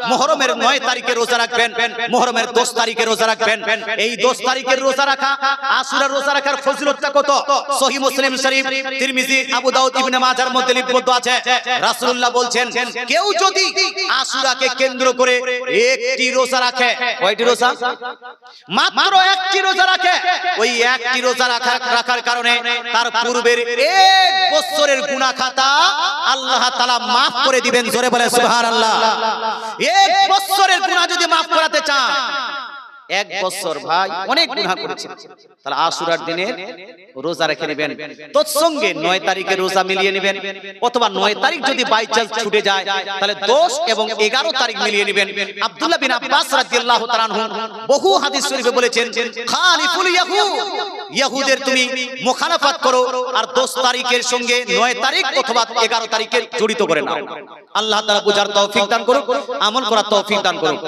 মুহররমের 9 তারিখে রোজা রাখবেন, মুহররমের 10 তারিখে রোজা রাখবেন। এই 10 তারিখের রোজা রাখা, আশুরার রোজা রাখার ফজিলতটা কত? সহিহ মুসলিম শরীফ, তিরমিজি, আবু দাউদ, ইবনে মাজাহর মধ্যে লিপিবদ্ধ আছে। রাসূলুল্লাহ বলছেন, কেউ যদি আশুরাকে কেন্দ্র করে একটি রোজা রাখে, কয়টি রোজা? মাত্র একটি রোজা রাখে, ওই একটি রোজা রাখার কারণে তার পূর্বের 1 বছরের গুনাহ খাতা আল্লাহ তাআলা maaf করে দিবেন। জোরে বলে সুবহানাল্লাহ। 1 বছরের গুনাহ যদি maaf করাতে চান, 1 বছর ভাই অনেক গুনাহ করেছেন, তাহলে আশুরার দিনের রোজা রেখে নেবেন। তৎসঙ্গে 9 তারিখে রোজা মিলিয়ে নেবেন, অথবা 9 তারিখ যদি বাই চান্স ছুটে যায় তাহলে 10 এবং 11 তারিখ মিলিয়ে নেবেন। আব্দুল্লাহ বিন আব্বাস রাদিয়াল্লাহু তাআলা আনহু বহু হাদিস শরীফে বলেছেন, খালিফুল ইয়াহুদ, ইহুদের তুমি মুখালাফাত করো আর 10 তারিখের সঙ্গে 9 তারিখ অথবা 11 তারিখের জড়িত করে নাও। আল্লাহ তাআলা বুঝার তৌফিক দান করুক, আমল করার তৌফিক দান করুক।